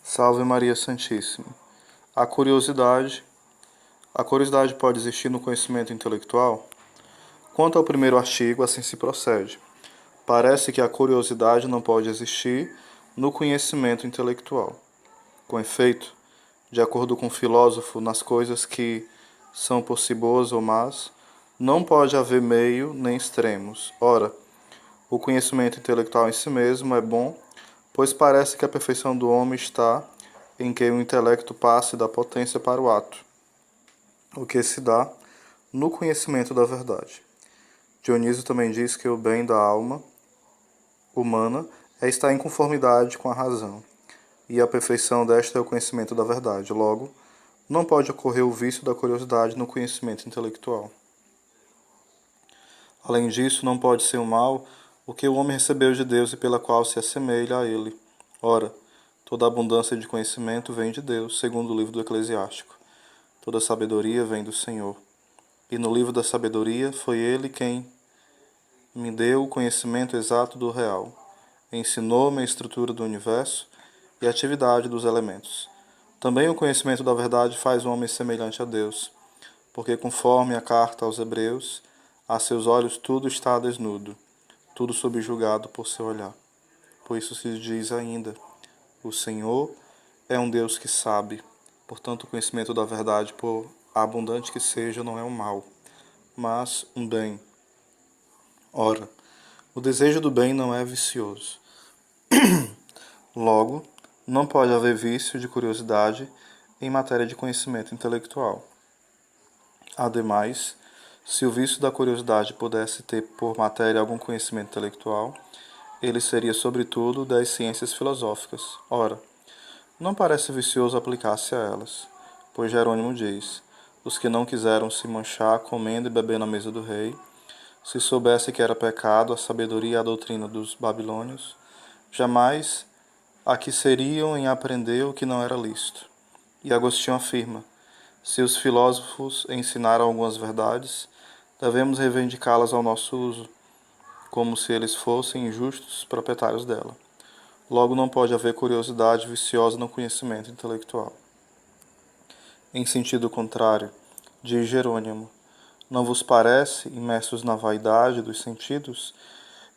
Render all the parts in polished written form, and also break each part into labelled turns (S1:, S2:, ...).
S1: Salve Maria Santíssima. A curiosidade. A curiosidade pode existir no conhecimento intelectual? Quanto ao primeiro artigo, assim se procede. Parece que a curiosidade não pode existir no conhecimento intelectual. Com efeito, de acordo com o filósofo, nas coisas que são por si boas ou más, não pode haver meio nem extremos. Ora, o conhecimento intelectual em si mesmo é bom, pois parece que a perfeição do homem está em que o intelecto passe da potência para o ato, o que se dá no conhecimento da verdade. Dionísio também diz que o bem da alma humana é estar em conformidade com a razão, e a perfeição desta é o conhecimento da verdade. Logo, não pode ocorrer o vício da curiosidade no conhecimento intelectual. Além disso, não pode ser o mal o que o homem recebeu de Deus e pela qual se assemelha a ele. Ora, toda abundância de conhecimento vem de Deus, segundo o livro do Eclesiástico. Toda sabedoria vem do Senhor. E no livro da sabedoria foi ele quem me deu o conhecimento exato do real. Ensinou-me a estrutura do universo e a atividade dos elementos. Também o conhecimento da verdade faz o homem semelhante a Deus, porque conforme a carta aos Hebreus, a seus olhos tudo está desnudo, tudo subjugado por seu olhar. Por isso se diz ainda, o Senhor é um Deus que sabe. Portanto, o conhecimento da verdade, por abundante que seja, não é um mal, mas um bem. Ora, o desejo do bem não é vicioso. Logo, não pode haver vício de curiosidade em matéria de conhecimento intelectual. Ademais, se o vício da curiosidade pudesse ter por matéria algum conhecimento intelectual, ele seria sobretudo das ciências filosóficas. Ora, não parece vicioso aplicar-se a elas, pois Jerônimo diz: os que não quiseram se manchar comendo e bebendo à mesa do rei, se soubesse que era pecado a sabedoria e a doutrina dos babilônios, jamais aqueceriam em aprender o que não era lícito. E Agostinho afirma: se os filósofos ensinaram algumas verdades, devemos reivindicá-las ao nosso uso, como se eles fossem injustos proprietários dela. Logo, não pode haver curiosidade viciosa no conhecimento intelectual. Em sentido contrário, diz Jerônimo: não vos parece, imersos na vaidade dos sentidos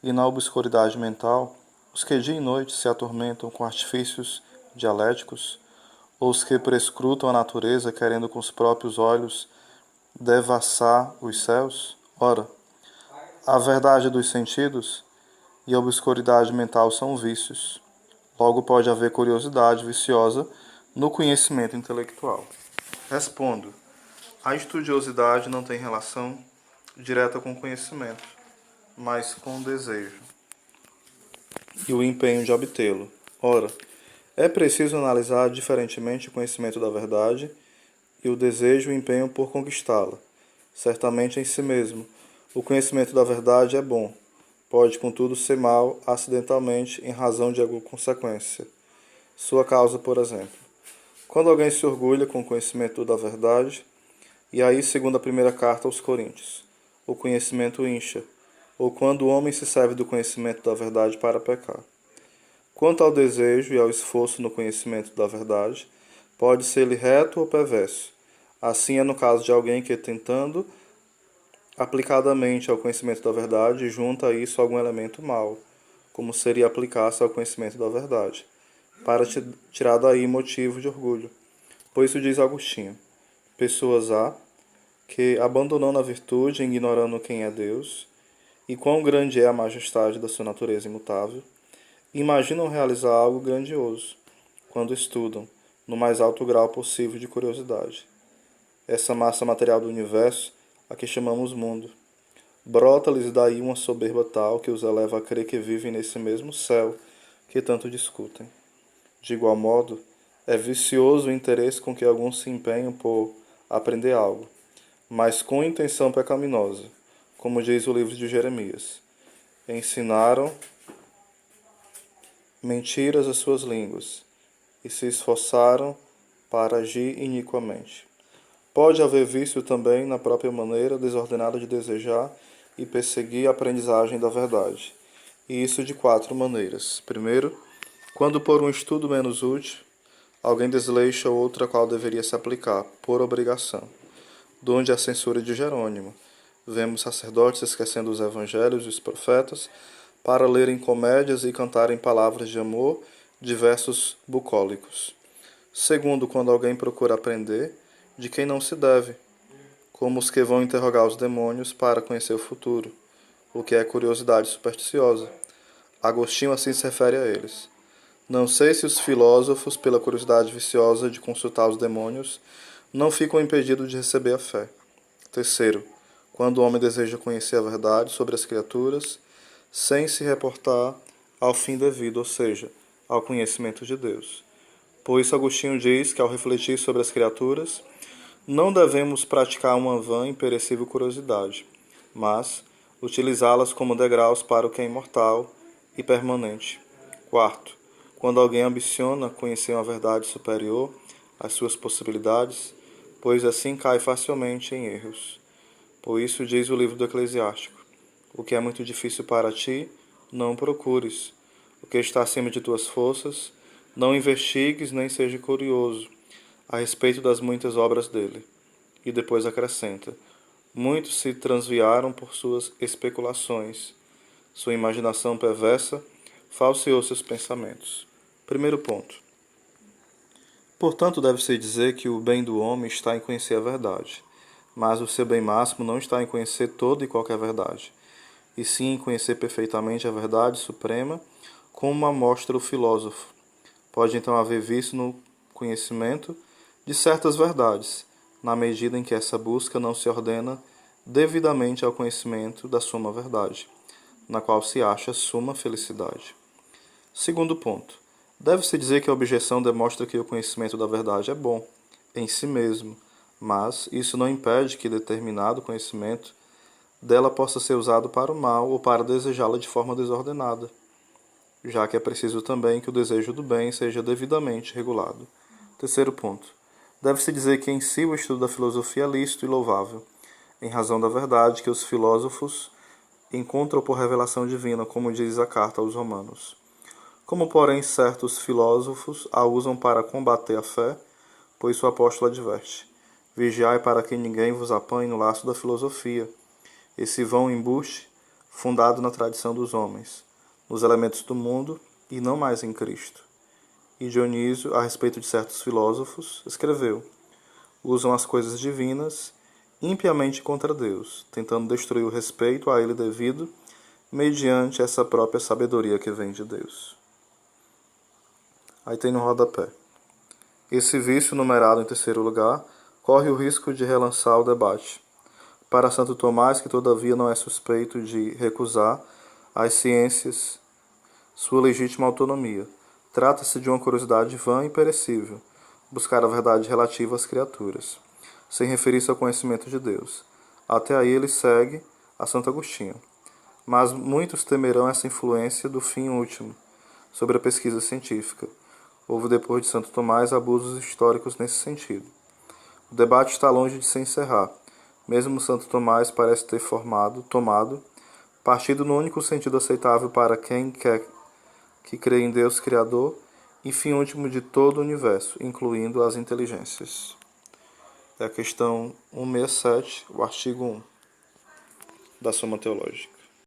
S1: e na obscuridade mental, os que dia e noite se atormentam com artifícios dialéticos, ou os que prescrutam a natureza querendo com os próprios olhos devassar os céus? Ora, a verdade dos sentidos e a obscuridade mental são vícios. Logo pode haver curiosidade viciosa no conhecimento intelectual. Respondo: a estudiosidade não tem relação direta com o conhecimento, mas com o desejo e o empenho de obtê-lo. Ora, é preciso analisar diferentemente o conhecimento da verdade e o desejo e o empenho por conquistá-la. Certamente em si mesmo, o conhecimento da verdade é bom, pode contudo ser mal acidentalmente em razão de alguma consequência. Sua causa, por exemplo. Quando alguém se orgulha com o conhecimento da verdade, e aí, segundo a primeira carta aos Coríntios, o conhecimento incha, ou quando o homem se serve do conhecimento da verdade para pecar. Quanto ao desejo e ao esforço no conhecimento da verdade, pode ser-lhe reto ou perverso. Assim é no caso de alguém que, tentando aplicadamente ao conhecimento da verdade, junta a isso algum elemento mau, como seria aplicar-se ao conhecimento da verdade, para tirar daí motivo de orgulho. Por isso diz Agostinho: pessoas há que, abandonando a virtude e ignorando quem é Deus, e quão grande é a majestade da sua natureza imutável, imaginam realizar algo grandioso, quando estudam, no mais alto grau possível de curiosidade, essa massa material do universo, a que chamamos mundo. Brota-lhes daí uma soberba tal que os eleva a crer que vivem nesse mesmo céu que tanto discutem. De igual modo, é vicioso o interesse com que alguns se empenham por aprender algo, mas com intenção pecaminosa, como diz o livro de Jeremias. Ensinaram mentiras às suas línguas, e se esforçaram para agir iniquamente. Pode haver vício também na própria maneira desordenada de desejar e perseguir a aprendizagem da verdade, e isso de 4 maneiras. Primeiro, quando por um estudo menos útil, Alguém desleixa outra qual deveria se aplicar, por obrigação. Donde a censura de Jerônimo. Vemos sacerdotes esquecendo os evangelhos e os profetas para lerem comédias e cantarem palavras de amor de versos bucólicos. Segundo, quando alguém procura aprender de quem não se deve, como os que vão interrogar os demônios para conhecer o futuro, o que é curiosidade supersticiosa. Agostinho assim se refere a eles. Não sei se os filósofos, pela curiosidade viciosa de consultar os demônios, não ficam impedidos de receber a fé. Terceiro, quando o homem deseja conhecer a verdade sobre as criaturas, sem se reportar ao fim devido, ou seja, ao conhecimento de Deus. Por isso, Agostinho diz que, ao refletir sobre as criaturas, não devemos praticar uma vã e perecível curiosidade, mas utilizá-las como degraus para o que é imortal e permanente. Quarto, quando alguém ambiciona conhecer uma verdade superior às suas possibilidades, pois assim cai facilmente em erros. Por isso diz o livro do Eclesiástico: o que é muito difícil para ti, não procures. O que está acima de tuas forças, não investigues nem seja curioso a respeito das muitas obras dele. E depois acrescenta: muitos se transviaram por suas especulações. Sua imaginação perversa falseou seus pensamentos. Primeiro ponto. Portanto, deve-se dizer que o bem do homem está em conhecer a verdade, mas o seu bem máximo não está em conhecer toda e qualquer verdade, e sim em conhecer perfeitamente a verdade suprema, como a mostra o filósofo. Pode então haver vício no conhecimento de certas verdades, na medida em que essa busca não se ordena devidamente ao conhecimento da suma verdade, na qual se acha suma felicidade. Segundo ponto. Deve-se dizer que a objeção demonstra que o conhecimento da verdade é bom, em si mesmo, mas isso não impede que determinado conhecimento dela possa ser usado para o mal ou para desejá-la de forma desordenada, já que é preciso também que o desejo do bem seja devidamente regulado. Terceiro ponto. Deve-se dizer que em si o estudo da filosofia é lícito e louvável, em razão da verdade que os filósofos encontram por revelação divina, como diz a carta aos Romanos. Como, porém, certos filósofos a usam para combater a fé, pois o apóstolo adverte: vigiai para que ninguém vos apanhe no laço da filosofia, esse vão embuste fundado na tradição dos homens, nos elementos do mundo e não mais em Cristo. E Dionísio, a respeito de certos filósofos, escreveu: usam as coisas divinas impiamente contra Deus, tentando destruir o respeito a ele devido mediante essa própria sabedoria que vem de Deus. Aí tem no rodapé: esse vício, numerado em terceiro lugar, corre o risco de relançar o debate. Para Santo Tomás, que todavia não é suspeito de recusar às ciências sua legítima autonomia, trata-se de uma curiosidade vã e perecível, buscar a verdade relativa às criaturas, sem referir-se ao conhecimento de Deus. Até aí ele segue a Santo Agostinho. Mas muitos temerão essa influência do fim último sobre a pesquisa científica. Houve, depois de Santo Tomás, abusos históricos nesse sentido. O debate está longe de se encerrar. Mesmo Santo Tomás parece ter tomado partido no único sentido aceitável para quem quer que crê em Deus Criador e fim último de todo o universo, incluindo as inteligências. É a questão 167, o artigo 1 da Suma Teológica.